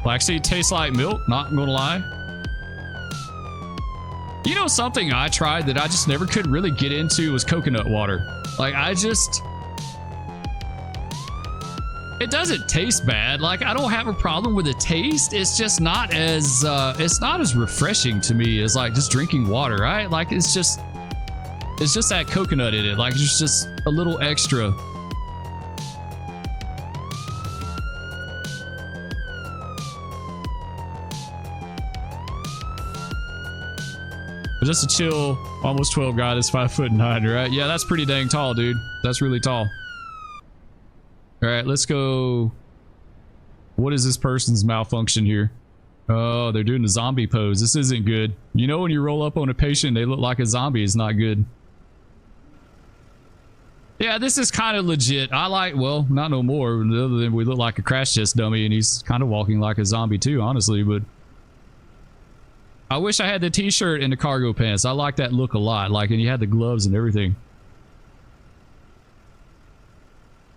Well, actually, it tastes like milk, not gonna lie. You know, something I tried that I just never could really get into was coconut water. Like, it doesn't taste bad. Like, I don't have a problem with the taste. It's just not as refreshing to me as like just drinking water, right? Like, it's just that coconut in it. Like, it's just a little extra. But just a chill, almost 12 guy that's 5'9", right? Yeah, that's pretty dang tall, dude. That's really tall. All right, let's go. What is this person's malfunction here? Oh, they're doing the zombie pose. This isn't good. You know, when you roll up on a patient, they look like a zombie. It's not good. Yeah, this is kind of legit. I like, well, not no more. Other than we look like a crash test dummy, and he's kind of walking like a zombie too, honestly. But I wish I had the t-shirt and the cargo pants. I like that look a lot. Like, and you had the gloves and everything.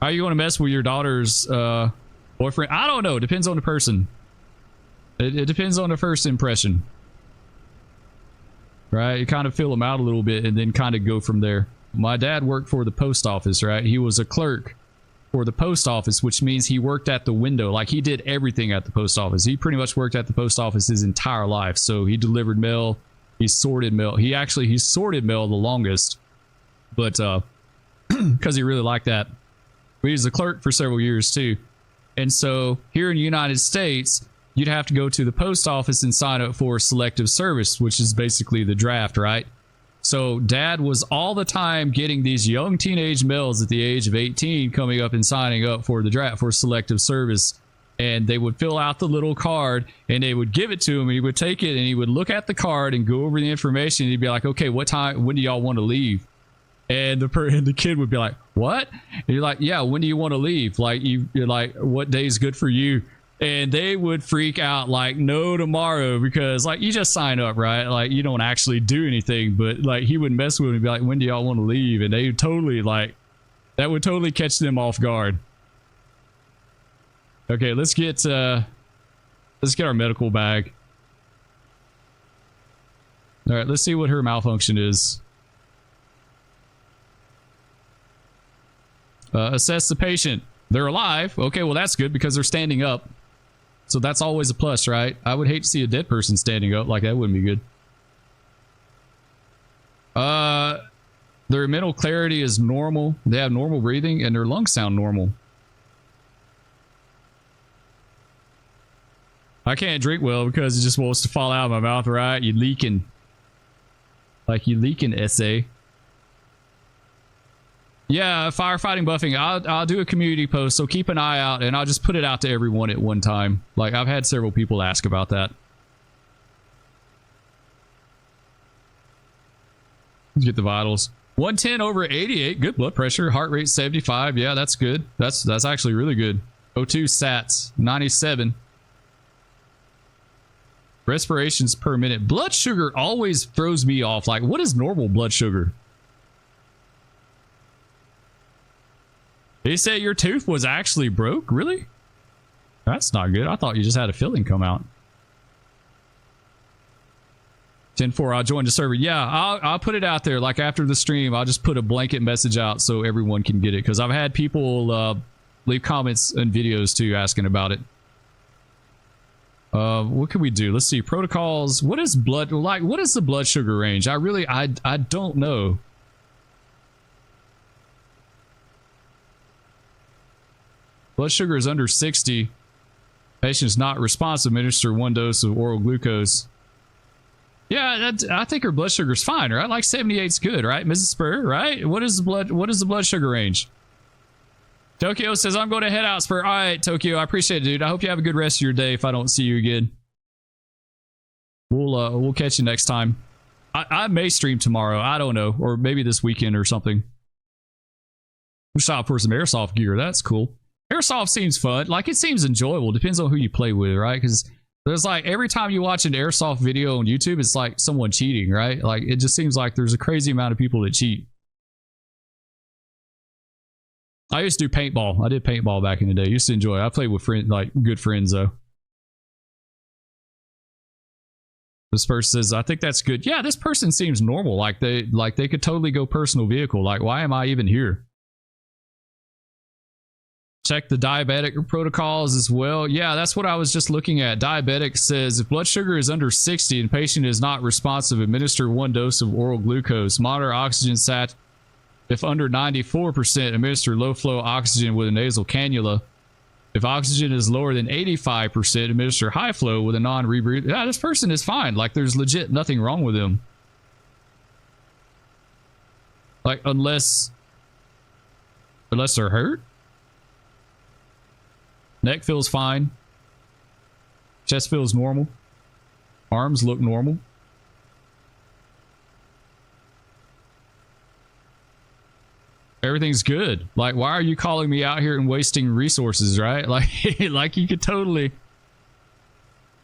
How are you going to mess with your daughter's boyfriend? I don't know. Depends on the person. It depends on the first impression. Right? You kind of fill them out a little bit and then kind of go from there. My dad worked for the post office, right? He was a clerk for the post office, which means he worked at the window. Like, he did everything at the post office. He pretty much worked at the post office his entire life. So he delivered mail. He sorted mail. He sorted mail the longest. But because he really liked that. He was a clerk for several years too. And so here in the United States, you'd have to go to the post office and sign up for selective service, which is basically the draft, right? So dad was all the time getting these young teenage males at the age of 18 coming up and signing up for the draft for selective service. And they would fill out the little card and they would give it to him. He would take it and he would look at the card and go over the information. And he'd be like, okay, when do y'all want to leave? And the kid would be like, what? And you're like, yeah, when do you want to leave? Like, you're like, what day is good for you? And they would freak out like, no, tomorrow, because like, you just sign up, right? Like, you don't actually do anything, but like, he would mess with him and be like, when do y'all want to leave? And they totally like, that would totally catch them off guard. Okay, let's get our medical bag. All right, let's see what her malfunction is. Assess the patient. They're alive. Okay, well, that's good because they're standing up. So that's always a plus, right? I would hate to see a dead person standing up. Like, that wouldn't be good. Their mental clarity is normal. They have normal breathing and their lungs sound normal. I can't drink well because it just wants to fall out of my mouth, right? You leaking. Like, you leaking, essay. Yeah, firefighting buffing. I'll do a community post, so keep an eye out, and I'll just put it out to everyone at one time. Like, I've had several people ask about that. Let's get the vitals. 110 over 88. Good blood pressure. Heart rate 75. Yeah, that's good. That's actually really good. O2 sats 97. Respirations per minute. Blood sugar always throws me off. Like, what is normal blood sugar? They said your tooth was actually broke? Really? That's not good. I thought you just had a filling come out. 10-4, I'll join the server. Yeah, I'll put it out there. Like, after the stream, I'll just put a blanket message out so everyone can get it. Because I've had people leave comments and videos too asking about it. What can we do? Let's see. Protocols. What is blood... Like, what is the blood sugar range? I don't know. Blood sugar is under 60. Patient is not responsive. Administer 1 dose of oral glucose. Yeah, I think her blood sugar is fine, right? Like 78's good, right, Mrs. Spur? Right? What is the blood sugar range? Tokyo says, I'm going to head out, Spur. All right, Tokyo, I appreciate it, dude. I hope you have a good rest of your day. If I don't see you again, we'll catch you next time. I may stream tomorrow. I don't know, or maybe this weekend or something. We'll shop for some airsoft gear. That's cool. Airsoft seems fun. Like, it seems enjoyable. Depends on who you play with, right? Because there's like, every time you watch an airsoft video on YouTube, it's like someone cheating, right? Like, it just seems like there's a crazy amount of people that cheat. I used to do paintball. I did paintball back in the day. I used to enjoy it. I played with friends, like good friends though. This person says, I think that's good. Yeah, this person seems normal. Like they could totally go personal vehicle. Like, why am I even here? Check the diabetic protocols as well. Yeah, that's what I was just looking at. Diabetic says if blood sugar is under 60 and patient is not responsive, administer 1 dose of oral glucose. Monitor oxygen sat. If under 94%, administer low flow oxygen with a nasal cannula. If oxygen is lower than 85%, administer high flow with a non-rebreathe. Yeah, this person is fine. Like, there's legit nothing wrong with him. Like, unless they're hurt. Neck feels fine. Chest feels normal. Arms look normal. Everything's good. Like, why are you calling me out here and wasting resources, right? Like, like you could totally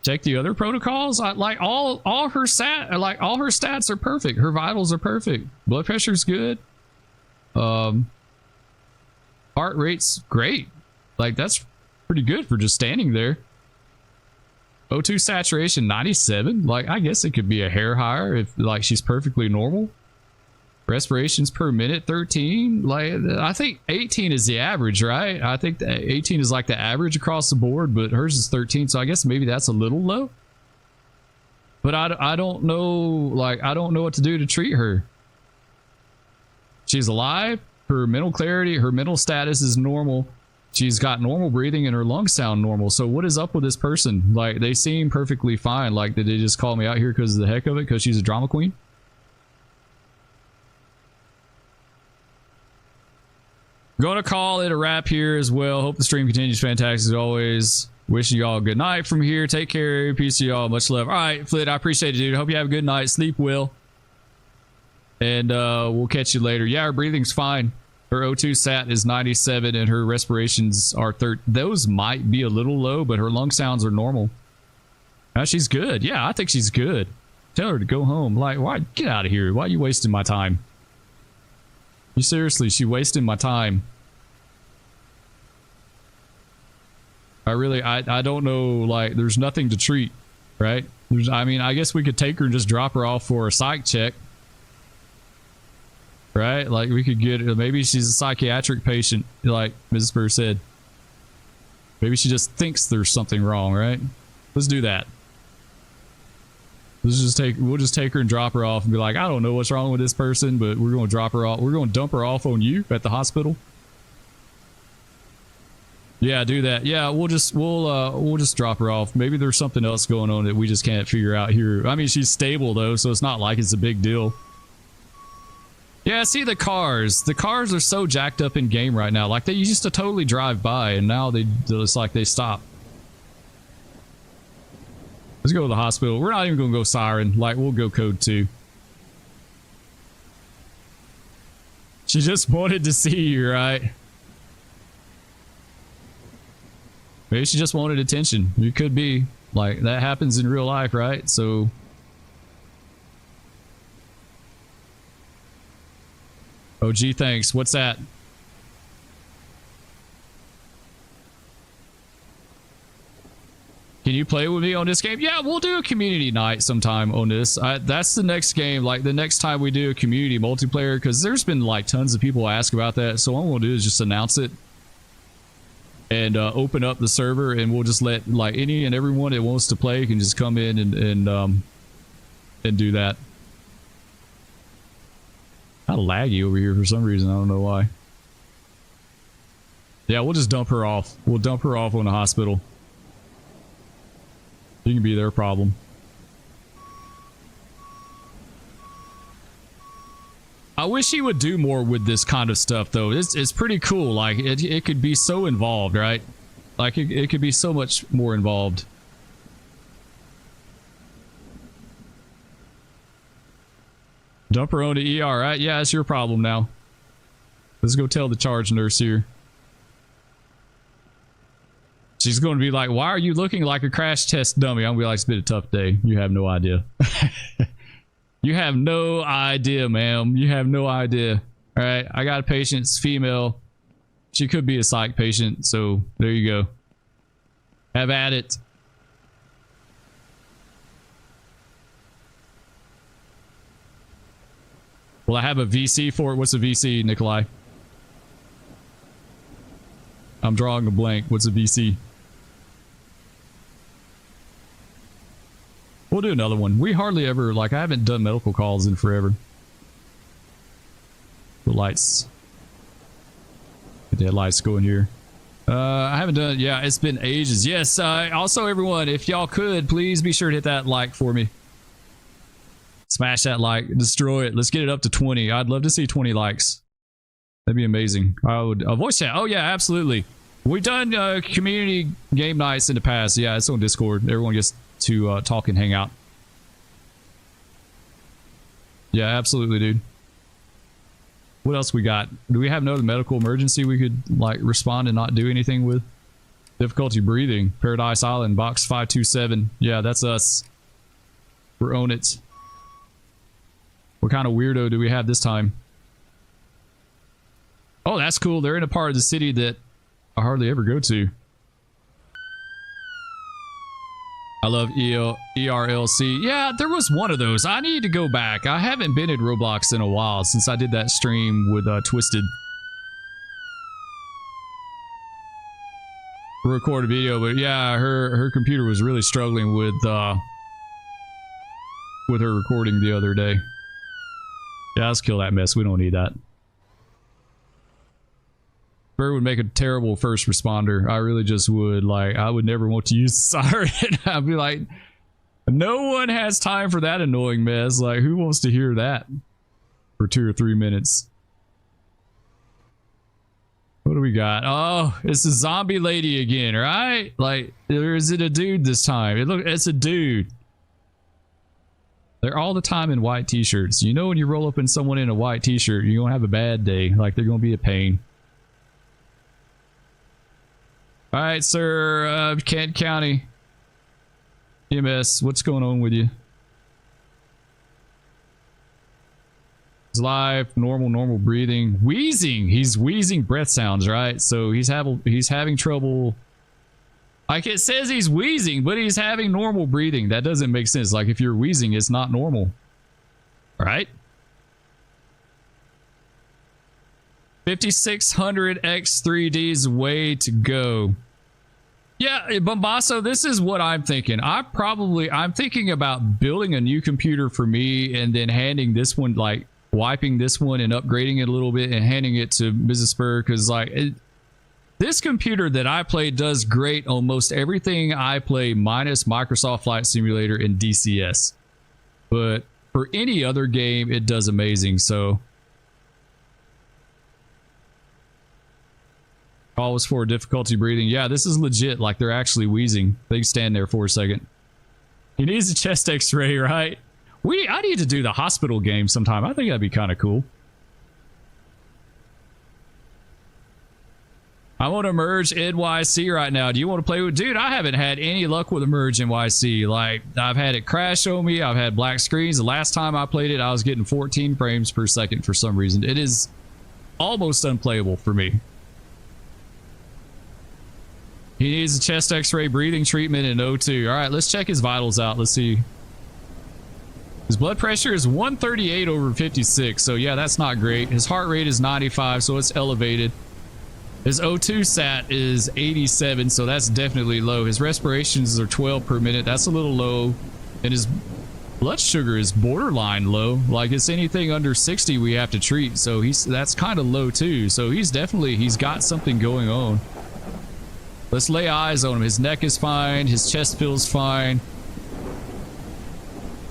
check the other protocols. Like all her stats are perfect. Her vitals are perfect. Blood pressure's good. Heart rate's great. Like, that's pretty good for just standing there. O2 saturation 97. Like, I guess it could be a hair higher if like she's perfectly normal. Respirations per minute 13. Like, I think 18 is the average, right? I think 18 is like the average across the board, but hers is 13, so I guess maybe that's a little low. But I don't know, like, I don't know what to do to treat her. She's alive. Her mental clarity, her mental status is normal. She's got normal breathing and her lungs sound normal. So what is up with this person? Like, they seem perfectly fine. Like, did they just call me out here because of the heck of it, because she's a drama queen? Gonna call it a wrap here as well. Hope the stream continues fantastic as always. Wishing y'all a good night from here. Take care. Peace to y'all. Much love. All right, Flit, I appreciate it, dude. Hope you have a good night. Sleep well. And we'll catch you later. Yeah, her breathing's fine. Her O2 sat is 97 and her respirations are 30. Those might be a little low, but her lung sounds are normal. She's good. Yeah, I think she's good. Tell her to go home. Like, why? Get out of here. Why are you wasting my time? You seriously, she wasting my time. I don't know, like, there's nothing to treat, right? I mean, I guess we could take her and just drop her off for a psych check. Right? Like, we could get, maybe she's a psychiatric patient, like Mrs. Spur said. Maybe she just thinks there's something wrong, right? Let's do that. We'll just take her and drop her off and be like, I don't know what's wrong with this person, but we're going to drop her off. We're going to dump her off on you at the hospital. Yeah, do that. Yeah, we'll just drop her off. Maybe there's something else going on that we just can't figure out here. I mean, she's stable though, so it's not like it's a big deal. Yeah, see the cars. The cars are so jacked up in game right now. Like, they used to totally drive by, and now it's like they stop. Let's go to the hospital. We're not even going to go siren. Like, we'll go code 2. She just wanted to see you, right? Maybe she just wanted attention. It could be. Like, that happens in real life, right? So... Oh, gee, thanks. What's that? Can you play with me on this game? Yeah, we'll do a community night sometime on this. That's the next game, like the next time we do a community multiplayer, because there's been like tons of people ask about that. So what we'll do is just announce it and open up the server, and we'll just let like any and everyone that wants to play can just come in and do that. Kind of laggy over here for some reason. I don't know why. Yeah, we'll just dump her off. We'll dump her off on the hospital. You can be their problem. I wish he would do more with this kind of stuff, though. It's pretty cool. Like, it could be so involved, right? Like, it could be so much more involved. Dump her on the ER, right? Yeah, it's your problem now. Let's go tell the charge nurse here. She's going to be like, why are you looking like a crash test dummy? I'm going to be like, it's been a tough day. You have no idea. You have no idea, ma'am. You have no idea. All right, I got a patient. It's female. She could be a psych patient, so there you go. Have at it. Will I have a VC for it? What's a VC, Nikolai? I'm drawing a blank. What's a VC? We'll do another one. We hardly ever, like, I haven't done medical calls in forever. The lights. Get the headlights going here. I haven't done it. Yeah, it's been ages. Yes. Also, everyone, if y'all could, please be sure to hit that like for me. Smash that like. Destroy it. Let's get it up to 20. I'd love to see 20 likes. That'd be amazing. I would voice chat. Oh, yeah, absolutely. We've done community game nights in the past. Yeah, it's on Discord. Everyone gets to talk and hang out. Yeah, absolutely, dude. What else we got? Do we have another medical emergency we could like respond and not do anything with? Difficulty breathing. Paradise Island, box 527. Yeah, that's us. We're on it. What kind of weirdo do we have this time? Oh, that's cool. They're in a part of the city that I hardly ever go to. I love ERLC. Yeah, there was one of those. I need to go back. I haven't been in Roblox in a while since I did that stream with Twisted. Record a video, but yeah, her computer was really struggling with her recording the other day. Yeah, let's kill that mess. We don't need that. Spur would make a terrible first responder. I really just would. Like, I would never want to use the siren. I'd be like, no one has time for that annoying mess. Like, who wants to hear that for 2 or 3 minutes? What do we got? Oh, it's the zombie lady again, right? Like, or is it a dude this time? It's a dude. They're all the time in white t-shirts. You know when you roll up in someone in a white t-shirt, you're going to have a bad day. Like, they're going to be a pain. All right, sir. Kent County EMS, what's going on with you? It's live, normal breathing, wheezing. He's wheezing breath sounds, right? So he's having trouble. Like, it says he's wheezing, but he's having normal breathing. That doesn't make sense. Like, if you're wheezing, it's not normal, right? 5600 X3D's way to go. Yeah, Bombasso, this is what I'm thinking. I'm thinking about building a new computer for me and then handing this one, like wiping this one and upgrading it a little bit and handing it to Mrs. Spur, because like this computer that I play does great on most everything I play minus Microsoft Flight Simulator and DCS. But for any other game, it does amazing. So always for difficulty breathing. Yeah, this is legit. Like, they're actually wheezing. They can stand there for a second. He needs a chest x-ray, right? I need to do the hospital game sometime. I think that'd be kind of cool. I want to merge NYC right now. Do you want to play with... Dude, I haven't had any luck with a merge NYC. Like, I've had it crash on me. I've had black screens. The last time I played it, I was getting 14 frames per second for some reason. It is almost unplayable for me. He needs a chest x-ray, breathing treatment, and O2. All right, let's check his vitals out. Let's see. His blood pressure is 138 over 56. So, yeah, that's not great. His heart rate is 95, so it's elevated. His O2 sat is 87, so that's definitely low. His respirations are 12 per minute. That's a little low. And his blood sugar is borderline low. Like, it's anything under 60 we have to treat. So, that's kind of low, too. So, he's got something going on. Let's lay eyes on him. His neck is fine. His chest feels fine.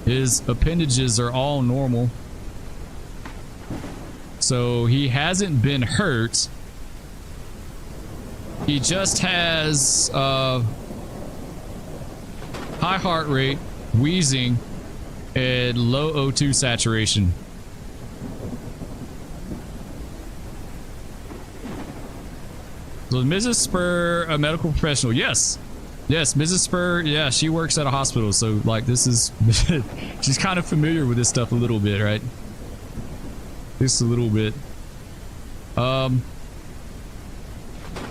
His appendages are all normal. So he hasn't been hurt. He just has high heart rate, wheezing, and low O2 saturation. So Mrs. Spur, a medical professional. Yes. Yes, Mrs. Spur, yeah, she works at a hospital. So, like, this is... she's kind of familiar with this stuff a little bit, right? Just a little bit.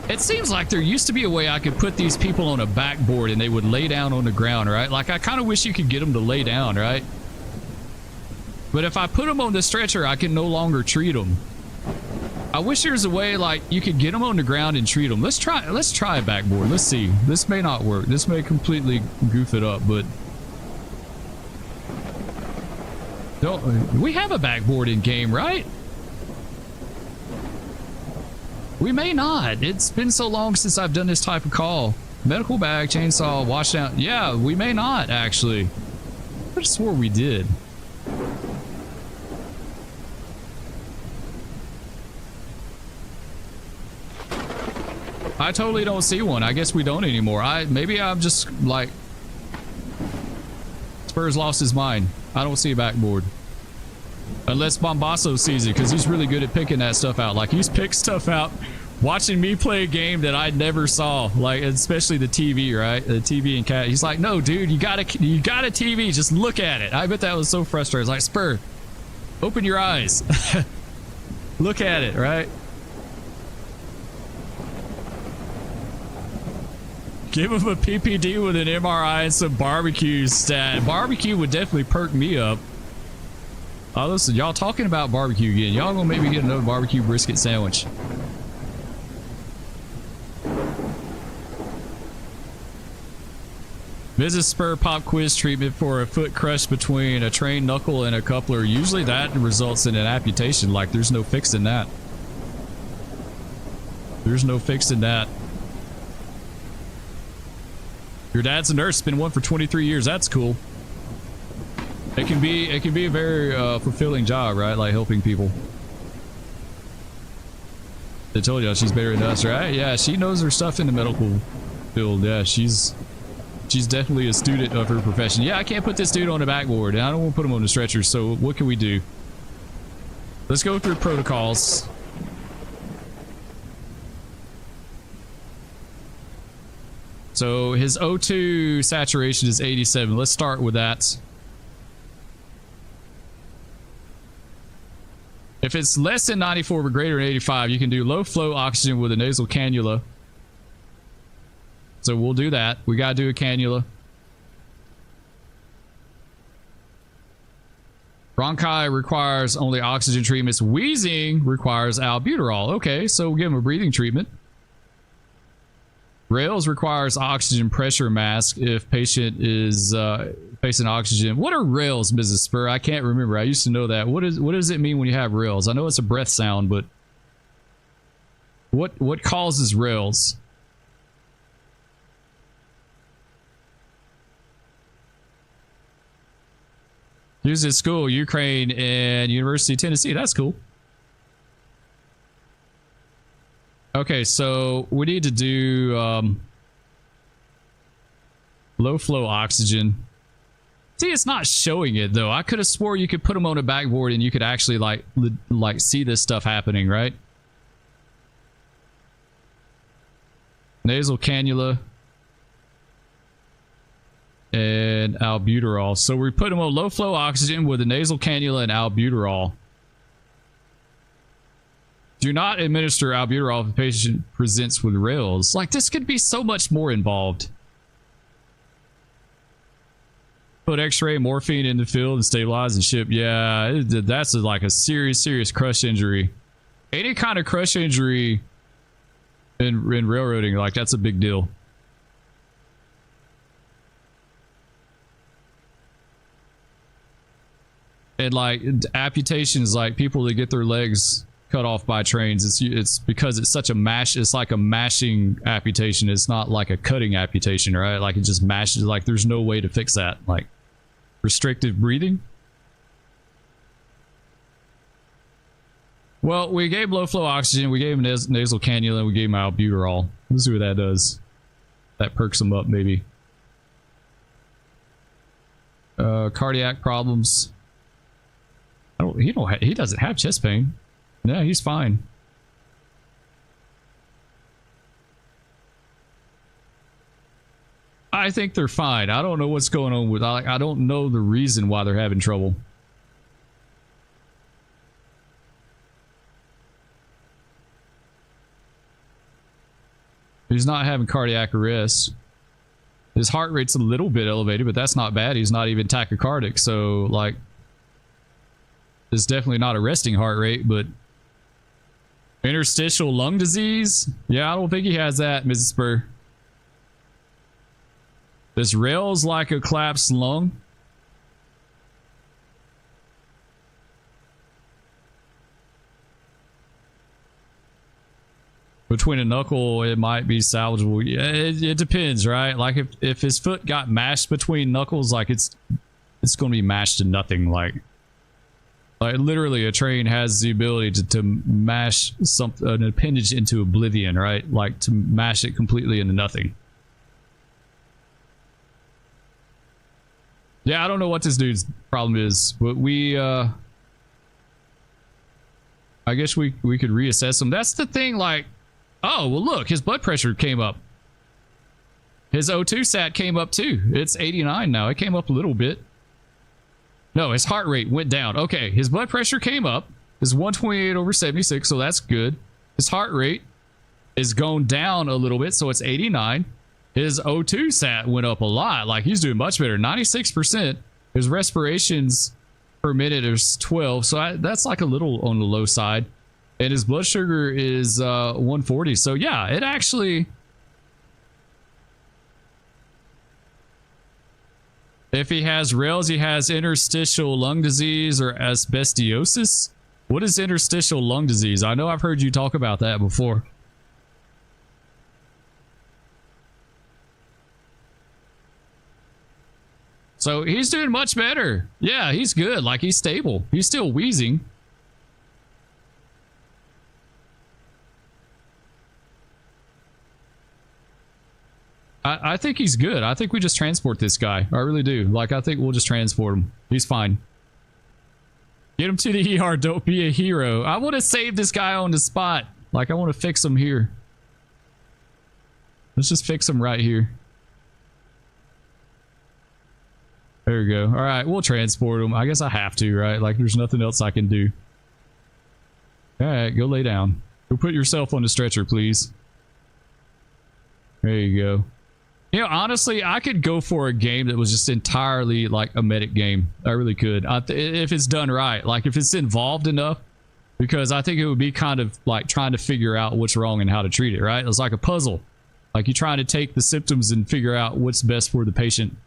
It seems like there used to be a way I could put these people on a backboard and they would lay down on the ground, right? Like, I kind of wish you could get them to lay down, right? But if I put him on the stretcher, I can no longer treat him. I wish there's a way like you could get him on the ground and treat him. Let's try a backboard. Let's see. This may not work. This may completely goof it up, but we have a backboard in game, right? We may not. It's been so long since I've done this type of call. Medical bag, chainsaw, wash down. Yeah, we may not actually. I could have swore we did. I totally don't see one. I guess we don't anymore. Maybe I'm just like Spur's lost his mind. I don't see a backboard. Unless Bombasso sees it, because he's really good at picking that stuff out. Like, he's picked stuff out watching me play a game that I never saw. Like, especially the TV, right? The TV and cat. He's like, no, dude, you got a TV. Just look at it. I bet that was so frustrating. It's like, Spur, open your eyes. Look at it, right? Give him a PPD with an MRI and some barbecue stat. Barbecue would definitely perk me up. Oh, listen, y'all talking about barbecue again. Y'all gonna maybe get another barbecue brisket sandwich. Mrs. Spur pop quiz treatment for a foot crush between a trained knuckle and a coupler. Usually that results in an amputation. Like, there's no fixing that. There's no fixing that. Your dad's a nurse, been one for 23 years. That's cool. It can be a very fulfilling job, right? Like helping people. I told you she's better than us, right? Yeah, she knows her stuff in the medical field. Yeah, she's definitely a student of her profession. Yeah, I can't put this dude on the backboard, and I don't want to put him on the stretcher. So what can we do? Let's go through protocols. So his O2 saturation is 87. Let's start with that. If it's less than 94 but greater than 85, you can do low flow oxygen with a nasal cannula. So we'll do that. We got to do a cannula. Bronchi requires only oxygen treatments. Wheezing requires albuterol. Okay, so we'll give him a breathing treatment. Rails requires oxygen pressure mask if patient is facing oxygen. What are rails, Mrs. Spur? I can't remember. I used to know that. What does it mean when you have rails? I know it's a breath sound, but what causes rails? Used at school, Ukraine, and University of Tennessee. That's cool. Okay, so we need to do low flow oxygen. See, it's not showing it though. I could have swore you could put them on a backboard and you could actually like see this stuff happening, right? Nasal cannula and albuterol. So we put them on low flow oxygen with a nasal cannula and albuterol. Do not administer albuterol if the patient presents with rails. Like, this could be so much more involved. Put x-ray morphine in the field and stabilize and ship. Yeah, that's like a serious crush injury. Any kind of crush injury in railroading, like, that's a big deal. And like amputations, like people that get their legs cut off by trains, it's because it's such a mash. It's like a mashing amputation. It's not like a cutting amputation, right? Like it just mashes. Like there's no way to fix that. Like restrictive breathing. Well, we gave low flow oxygen. We gave him nasal cannula. And we gave him albuterol. Let's see what that does. That perks him up, maybe. Cardiac problems. He doesn't have chest pain. No, he's fine. I think they're fine. I don't know what's going on with. I don't know the reason why they're having trouble. He's not having cardiac arrest. His heart rate's a little bit elevated, but that's not bad. He's not even tachycardic. So, like, It's definitely not a resting heart rate, but interstitial lung disease? Yeah, I don't think he has that, Mrs. Spur. This rails like a collapsed lung. Between a knuckle, it might be salvageable. Yeah, it depends, right? Like if his foot got mashed between knuckles, like it's going to be mashed to nothing. Like literally, a train has the ability to mash an appendage into oblivion, right? Like to mash it completely into nothing. Yeah, I don't know what this dude's problem is, but I guess we could reassess him. That's the thing, like. Oh, well, look, his blood pressure came up. His O2 sat came up too. It's 89 now. It came up a little bit. No, his heart rate went down. Okay, his blood pressure came up. It's 128/76, so that's good. His heart rate is going down a little bit, so it's 89. His O2 sat went up a lot. Like, he's doing much better. 96%. His respirations per minute is 12, so that's like a little on the low side. And his blood sugar is 140. So yeah, it actually, if he has rails, he has interstitial lung disease or asbestosis. What is interstitial lung disease? I know I've heard you talk about that before. So he's doing much better. Yeah, he's good. Like, he's stable. He's still wheezing. I think he's good. I think we just transport this guy. I really do. Like, I think we'll just transport him. He's fine. Get him to the ER. Don't be a hero. I want to save this guy on the spot. Like, I want to fix him here. Let's just fix him right here. There we go. All right, we'll transport him. I guess I have to, right? Like, there's nothing else I can do. All right, go lay down. Go put yourself on the stretcher, please. There you go. You know, honestly, I could go for a game that was just entirely like a medic game. I really could. If it's done right. Like, if it's involved enough. Because I think it would be kind of like trying to figure out what's wrong and how to treat it, right? It's like a puzzle. Like, you're trying to take the symptoms and figure out what's best for the patient.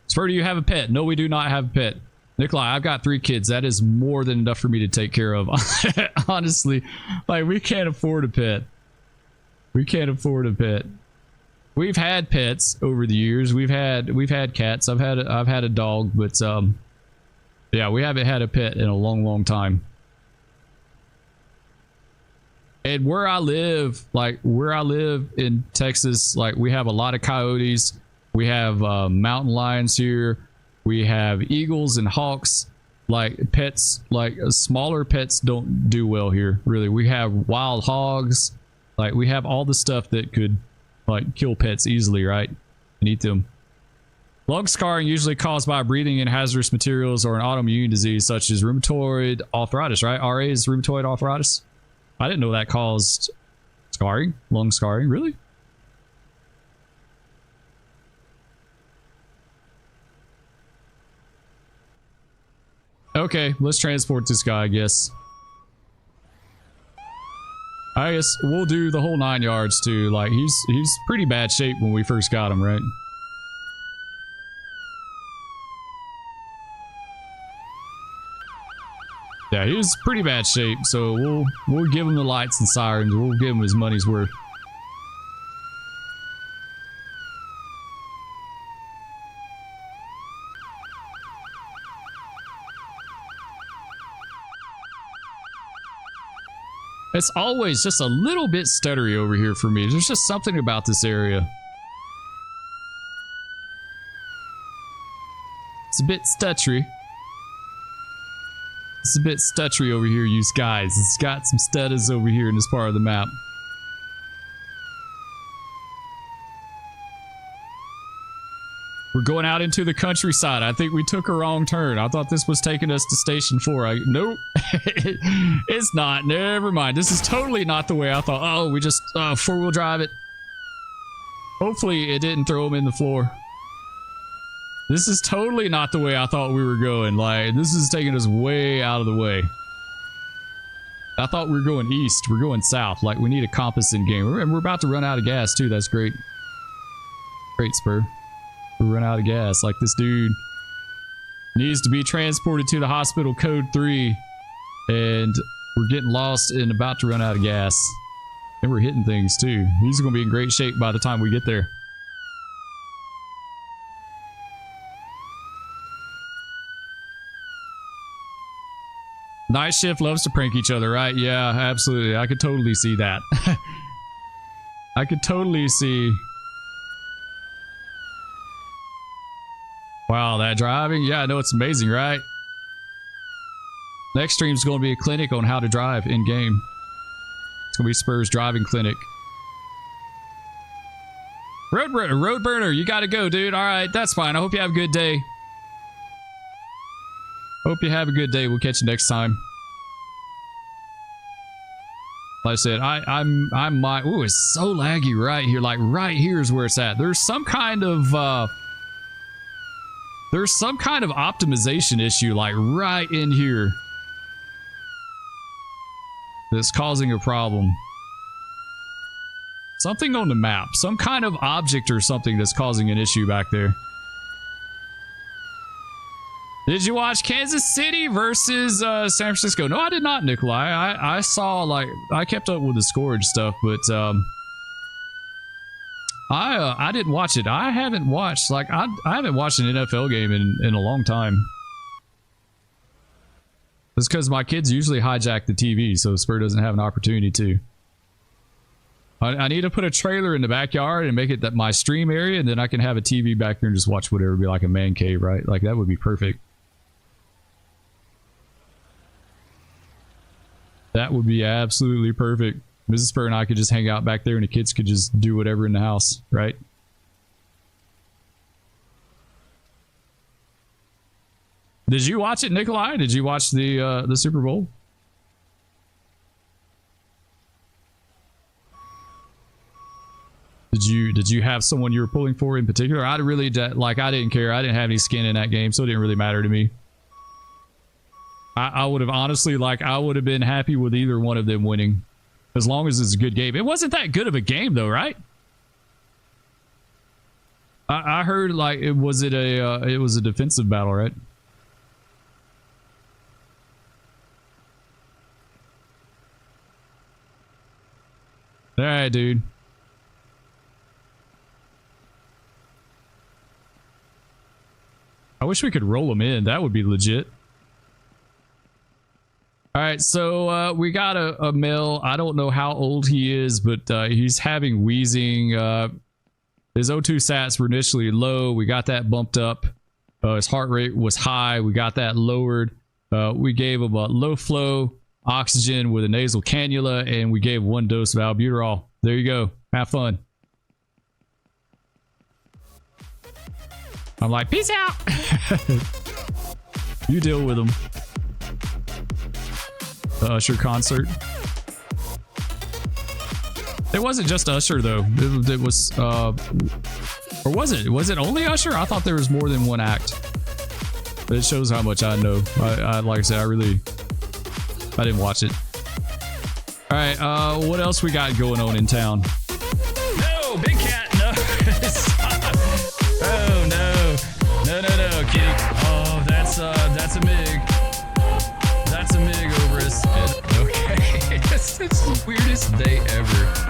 Spur, do you have a pet? No, we do not have a pet. Nikolai, I've got 3 kids. That is more than enough for me to take care of. Honestly, like, we can't afford a pet. We can't afford a pet. We've had pets over the years. We've had cats. I've had a dog, but yeah, we haven't had a pet in a long time. And where I live in Texas, like, we have a lot of coyotes. We have mountain lions here. We have eagles and hawks. Like, pets, like smaller pets don't do well here, really. We have wild hogs. Like, we have all the stuff that could, like, kill pets easily, right? And eat them. Lung scarring usually caused by breathing in hazardous materials or an autoimmune disease such as rheumatoid arthritis, right? RA is rheumatoid arthritis. I didn't know that caused scarring, lung scarring. Really? Okay, let's transport this guy, I guess. I guess we'll do the whole 9 yards too. Like, he's pretty bad shape when we first got him, right? Yeah, he was pretty bad shape, so we'll give him the lights and sirens. We'll give him his money's worth. It's always just a little bit stuttery over here for me. There's just something about this area. It's a bit stuttery. It's a bit stuttery over here, you guys. It's got some stutters over here in this part of the map. We're going out into the countryside. I think we took a wrong turn. I thought this was taking us to Station 4. Nope. It's not. Never mind. This is totally not the way I thought. Oh, we just four-wheel drive it. Hopefully it didn't throw him in the floor. This is totally not the way I thought we were going. Like, this is taking us way out of the way. I thought we were going east. We're going south. Like, we need a compass in game. And we're about to run out of gas, too. That's great. Great, Spur. We run out of gas. Like, this dude needs to be transported to the hospital, code 3. And we're getting lost and about to run out of gas. And we're hitting things, too. He's going to be in great shape by the time we get there. Night shift loves to prank each other, right? Yeah, absolutely. I could totally see that. I could totally see. Wow, that driving? Yeah, I know, it's amazing, right? Next stream's going to be a clinic on how to drive in game. It's going to be Spur's driving clinic. Road burner, you got to go, dude. All right, that's fine. I hope you have a good day. Hope you have a good day. We'll catch you next time. Like I said, I'm my. Ooh, it's so laggy right here. Like right here is where it's at. There's some kind of optimization issue, like right in here, that's causing a problem. Something on the map, some kind of object or something that's causing an issue back there. Did you watch Kansas City versus San Francisco? No, I did not, Nikolai. I saw, like, I kept up with the score and stuff, but I didn't watch it. I haven't watched, like, I haven't watched an NFL game in a long time. It's because my kids usually hijack the TV, so Spur doesn't have an opportunity to. I need to put a trailer in the backyard and make it that my stream area, and then I can have a TV back there and just watch whatever, be like a man cave, right? Like, that would be perfect. That would be absolutely perfect. Mrs. Spur and I could just hang out back there and the kids could just do whatever in the house, right? Did you watch it, Nikolai? Did you watch the Super Bowl? Did you have someone you were pulling for in particular? I really like, I didn't care. I didn't have any skin in that game, so it didn't really matter to me. I would have honestly, like, I would have been happy with either one of them winning, as long as it's a good game. It wasn't that good of a game, though, right? I heard, like, it was a defensive battle, right? All right, dude. I wish we could roll them in. That would be legit. All right, so we got a male. I don't know how old he is, but he's having wheezing. His O2 sats were initially low. We got that bumped up. His heart rate was high. We got that lowered. We gave him a low flow oxygen with a nasal cannula, and we gave 1 dose of albuterol. There you go. Have fun. I'm like, peace out. You deal with him. The Usher concert. It wasn't just Usher though. It was, or was it? Was it only Usher? I thought there was more than one act. But it shows how much I know. I like I said, I didn't watch it. All right, what else we got going on in town? No, big cat, no. Oh no, kitty. Oh, that's a mig. That's a mig over us. Okay, it's the weirdest day ever.